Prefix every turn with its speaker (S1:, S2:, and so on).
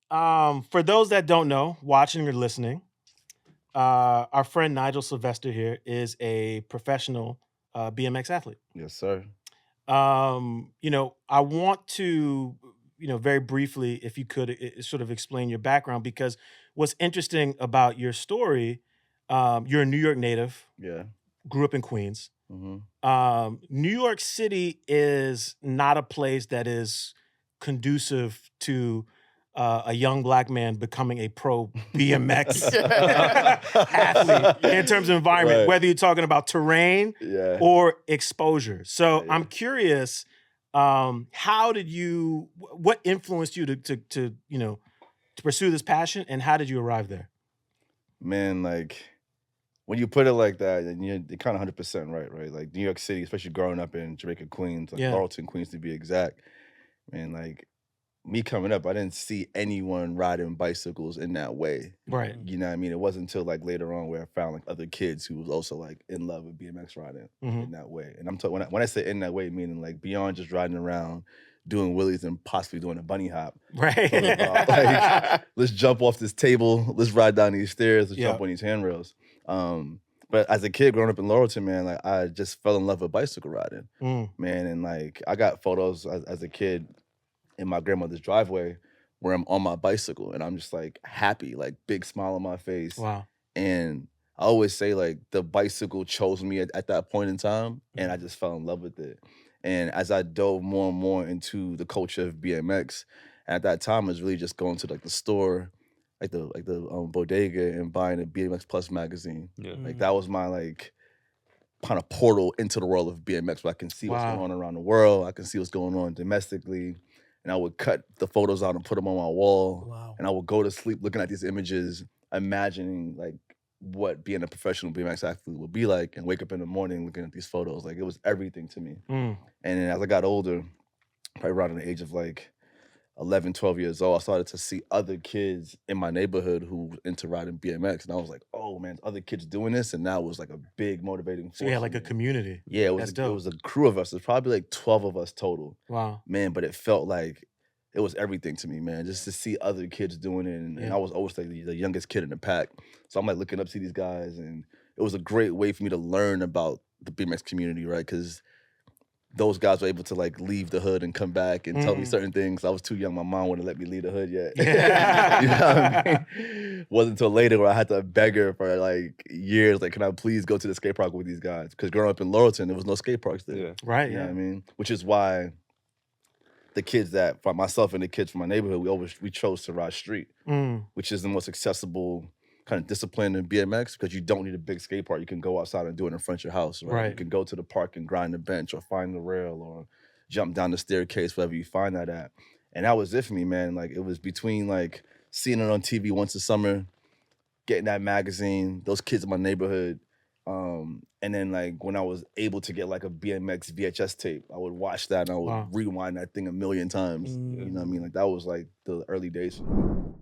S1: For those that don't know, watching or listening, our friend Nigel Sylvester here is a professional BMX athlete.
S2: Yes, sir.
S1: I want to, very briefly, if you could sort of explain your background, because what's interesting about your story, you're a New York native,
S2: Yeah.
S1: grew up in Queens.
S2: hmm
S1: New York City is not a place that is conducive to a young black man becoming a pro BMX athlete in terms of environment,
S2: Right.
S1: whether you're talking about terrain
S2: Yeah.
S1: or exposure. So
S2: Yeah.
S1: I'm curious, what influenced you to pursue this passion, and how did you arrive there?
S2: Man, like when you put it like that, then you're kind of 100% right? Like New York City, especially growing up in Jamaica, Queens, like
S1: Yeah.
S2: Laurelton, Queens to be exact. Man, like me coming up, I didn't see anyone riding bicycles in that way.
S1: Right.
S2: You know what I mean? It wasn't until like later on where I found like other kids who was also like in love with BMX riding in that way. And I'm talking when I say in that way, meaning like beyond just riding around, doing wheelies and possibly doing a bunny hop.
S1: Right.
S2: Talking about, like, let's jump off this table, let's ride down these stairs, let's jump on these handrails. But as a kid growing up in Laurelton, man, like I just fell in love with bicycle riding, man. And like I got photos as a kid in my grandmother's driveway where I'm on my bicycle and I'm just like happy, like big smile on my face.
S1: Wow.
S2: And I always say like the bicycle chose me at that point in time, and I just fell in love with it. And as I dove more and more into the culture of BMX, at that time it was really just going to like the store, like the bodega, and buying a BMX Plus magazine.
S3: Yeah.
S2: Like that was my like kind of portal into the world of BMX where I can see what's going on around the world. I can see what's going on domestically. And I would cut the photos out and put them on my wall.
S1: Wow.
S2: And I would go to sleep looking at these images, imagining like what being a professional BMX athlete would be like, and wake up in the morning looking at these photos. Like it was everything to me. And then as I got older, probably around the age of like 11, 12 years old, I started to see other kids in my neighborhood who were into riding BMX. And I was like, oh man, other kids doing this. And that was like a big motivating force.
S1: So you had like a community.
S2: Yeah, it was a crew of us. There's probably like 12 of us total.
S1: Wow.
S2: Man, but it felt like it was everything to me, man. Just to see other kids doing it. And I was always like the youngest kid in the pack. So I'm like looking up to these guys. And it was a great way for me to learn about the BMX community, right? Because those guys were able to like leave the hood and come back and tell me certain things. I was too young. My mom wouldn't let me leave the hood yet. You know what I mean? Wasn't until later where I had to beg her for like years, like, can I please go to the skate park with these guys? Because growing up in Laurelton, there was no skate parks there.
S3: Yeah.
S1: Right.
S2: You know what I mean? Which is why the kids that, for myself and the kids from my neighborhood, we chose to ride street, which is the most accessible kind of discipline in BMX, because you don't need a big skate park. You can go outside and do it in front of your house, right? You can go to the park and grind the bench or find the rail or jump down the staircase, wherever you find that at. And that was it for me, man. Like it was between like seeing it on TV once a summer, getting that magazine, those kids in my neighborhood, and then like when I was able to get like a BMX VHS tape, I would watch that and I would rewind that thing a million times. You know what I mean? Like that was like the early days for me.